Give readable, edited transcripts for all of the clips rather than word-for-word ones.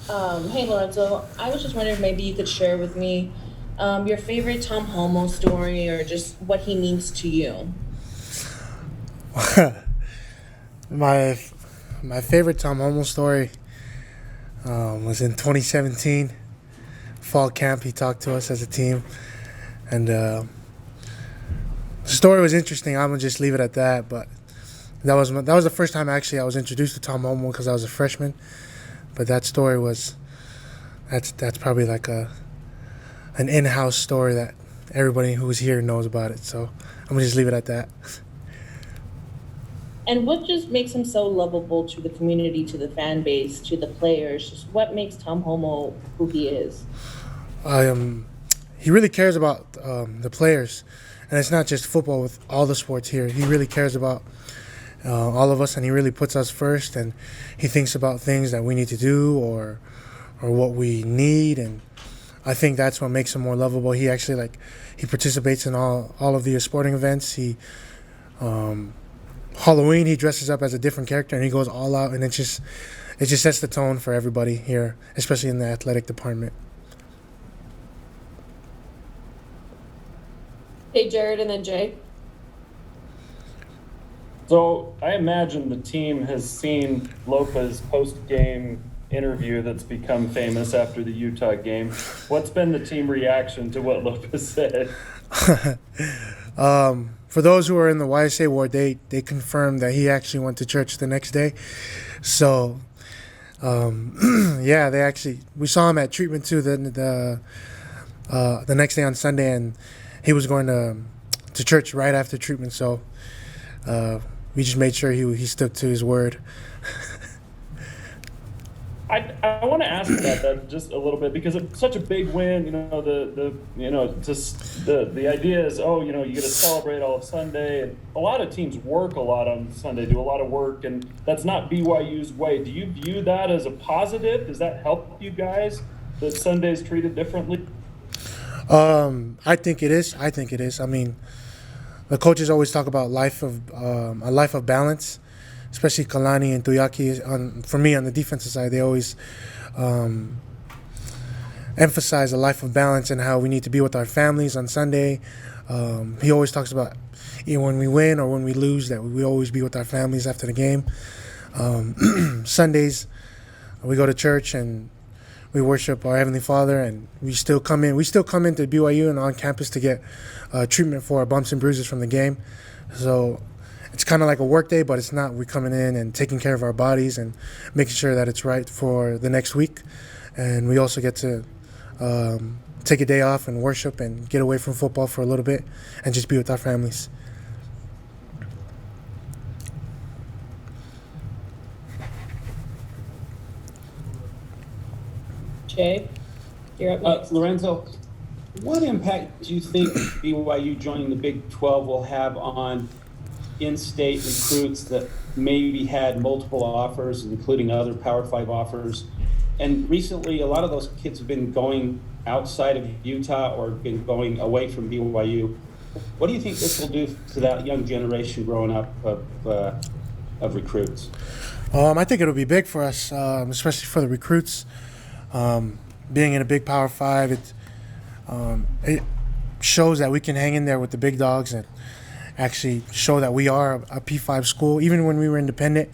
Hey Lorenzo, I was just wondering if maybe you could share with me your favorite Tom Homo story or just what he means to you. My my favorite Tom Homo story was in 2017 fall camp. He talked to us as a team, and the story was interesting. I'm gonna just leave it at that. But that was the first time actually I was introduced to Tom Homo because I was a freshman. But that story was that's probably like a an in-house story that everybody who's here knows about it. So I'm gonna just leave it at that. And what just makes him so lovable to the community, to the fan base, to the players? Just what makes Tom Homo who he is? I He really cares about the players, and it's not just football. With all the sports here, he really cares about all of us, and he really puts us first. And he thinks about things that we need to do or what we need, and I think that's what makes him more lovable. He actually he participates in all of the sporting events. He Halloween he dresses up as a different character and he goes all out, and it just sets the tone for everybody here, especially in the athletic department. Hey Jared and then Jay. So I imagine the team has seen Lopa's post-game interview that's become famous after the Utah game. What's been the team reaction to what Lopa said? For those who are in the YSA ward, they confirmed that he actually went to church the next day. So yeah, they actually we saw him at treatment too. The next day on Sunday, and he was going to church right after treatment. So uh, we just made sure he stuck to his word. I want to ask about that just a little bit because it's such a big win. Just the idea is, you get to celebrate all of Sunday, and a lot of teams work a lot on Sunday, do a lot of work, and that's not BYU's way. Do you view that as a positive? Does that help you guys that Sunday's treated differently? I think it is. I mean, the coaches always talk about a life of balance, especially Kalani and Tuyaki. For me, on the defensive side, they always um, emphasize a life of balance and how we need to be with our families on Sunday. He always talks about when we win or when we lose that we always be with our families after the game. Sundays, we go to church and we worship our Heavenly Father, and we still come in. We still come into BYU and on campus to get treatment for our bumps and bruises from the game. So it's kind of like a work day, but it's not. We're coming in and taking care of our bodies and making sure that it's right for the next week. And we also get to take a day off and worship and get away from football for a little bit and just be with our families. Jay, you're up next. Lorenzo, what impact do you think BYU joining the Big 12 will have on in-state recruits that maybe had multiple offers, including other Power 5 offers? And recently, a lot of those kids have been going outside of Utah or been going away from BYU. What do you think this will do to that young generation growing up of recruits? I think it'll be big for us, especially for the recruits. Being in a big Power 5, it shows that we can hang in there with the big dogs and actually show that we are a P5 school. Even when we were independent,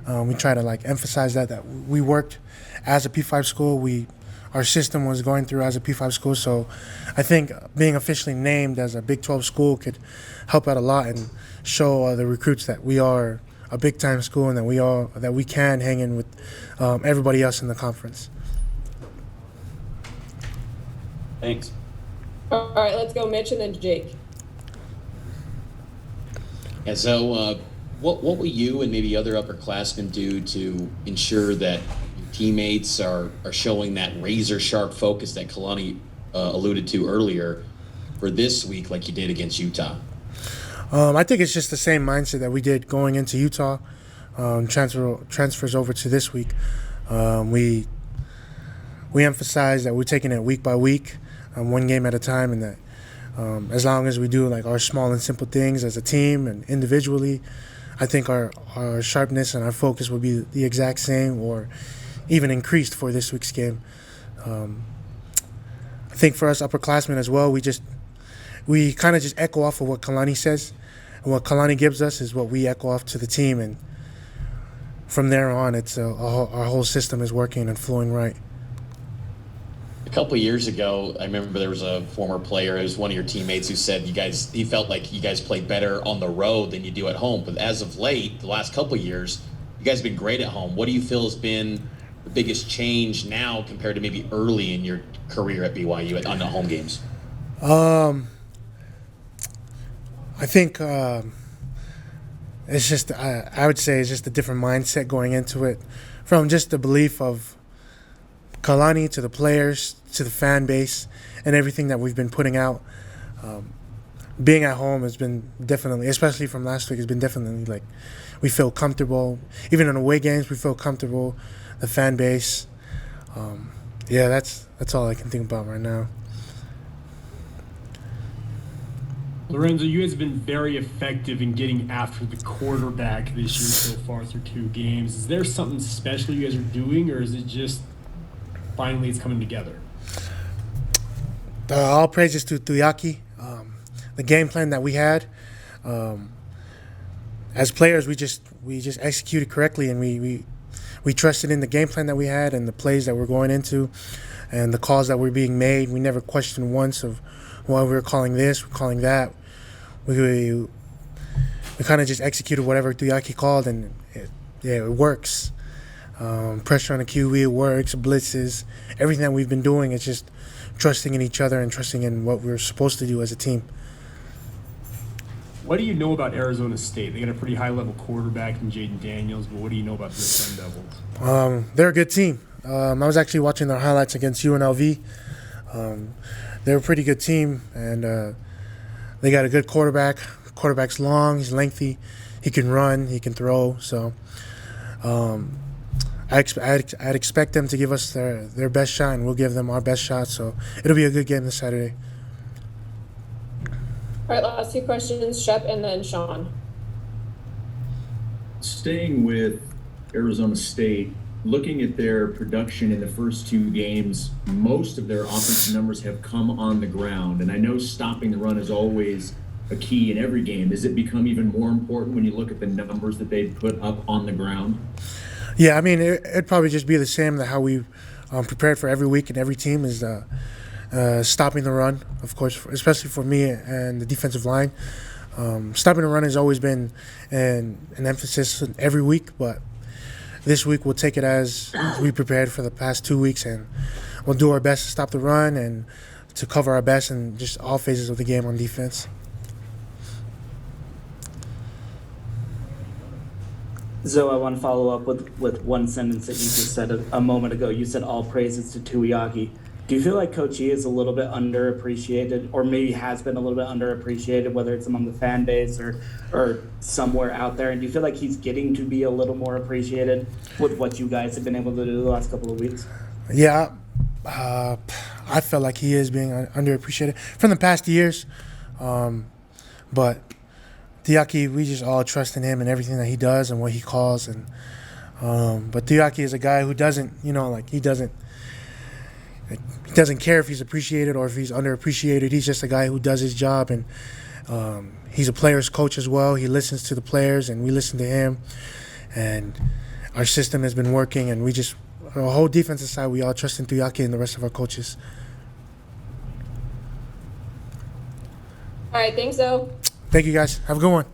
we try to emphasize that we worked as a P5 school. Our system was going through as a P5 school. So I think being officially named as a Big 12 school could help out a lot and show the recruits that we are a big time school and that we can hang in with everybody else in the conference. Thanks. All right, let's go Mitch and then Jake. Yeah, so what will you and maybe other upperclassmen do to ensure that your teammates are showing that razor sharp focus that Kalani alluded to earlier for this week like you did against Utah? I think it's just the same mindset that we did going into Utah. Transfers over to this week. We emphasize that we're taking it week by week, one game at a time, and that as long as we do our small and simple things as a team and individually, I think our sharpness and our focus will be the exact same or even increased for this week's game. I think for us upperclassmen as well, we kind of just echo off of what Kalani says, and what Kalani gives us is what we echo off to the team, and from there on, it's our whole system is working and flowing right. A couple of years ago, I remember there was a former player, it was one of your teammates, who said he felt like you guys played better on the road than you do at home. But as of late, the last couple of years, you guys have been great at home. What do you feel has been the biggest change now compared to maybe early in your career at BYU on the home games? I think it's just I would say it's just a different mindset going into it, from just the belief of Kalani to the players to the fan base and everything that we've been putting out. Being at home has been definitely, especially from last week, has been definitely like we feel comfortable. Even in away games, we feel comfortable. The fan base, yeah, that's all I can think about right now. Lorenzo, you guys have been very effective in getting after the quarterback this year so far through 2 games. Is there something special you guys are doing, or is it just finally it's coming together? All praises to Tuyaki. The game plan that we had, as players, we just executed correctly, and we trusted in the game plan that we had and the plays that we're going into and the calls that were being made. We never questioned once of why we were calling this, we're calling that. We kind of just executed whatever Tuyaki called, and it works. Pressure on the QB, it works. Blitzes, everything that we've been doing, it's just trusting in each other and trusting in what we're supposed to do as a team. What do you know about Arizona State? They got a pretty high-level quarterback in Jaden Daniels, but what do you know about the Sun Devils? They're a good team. I was actually watching their highlights against UNLV. They're a pretty good team, and they got a good quarterback. Quarterback's long, he's lengthy, he can run, he can throw. So I'd expect them to give us their best shot, and we'll give them our best shot. So it'll be a good game this Saturday. All right, last 2 questions, Shep and then Sean. Staying with Arizona State, looking at their production in the first 2 games, most of their offensive numbers have come on the ground. And I know stopping the run is always a key in every game. Has it become even more important when you look at the numbers that they put up on the ground? Yeah, I mean, it'd probably just be the same that how we prepared for every week and every team is stopping the run, of course, especially for me and the defensive line. Stopping the run has always been an emphasis every week, but this week we'll take it as we prepared for the past 2 weeks, and we'll do our best to stop the run and to cover our best in just all phases of the game on defense. Zoe, I want to follow up with one sentence that you just said a moment ago. You said all praises to Tuiaki. Do you feel like Coach E is a little bit underappreciated, or maybe has been a little bit underappreciated, whether it's among the fan base or somewhere out there? And do you feel like he's getting to be a little more appreciated with what you guys have been able to do the last couple of weeks? Yeah, I felt like he is being underappreciated from the past years. But Tuyaki, we just all trust in him and everything that he does and what he calls. And but Tuyaki is a guy who doesn't, he doesn't care if he's appreciated or if he's underappreciated. He's just a guy who does his job, and he's a player's coach as well. He listens to the players, and we listen to him. And our system has been working, and our whole defensive side, we all trust in Tuyaki and the rest of our coaches. All right, thanks, Zoe. Thank you, guys. Have a good one.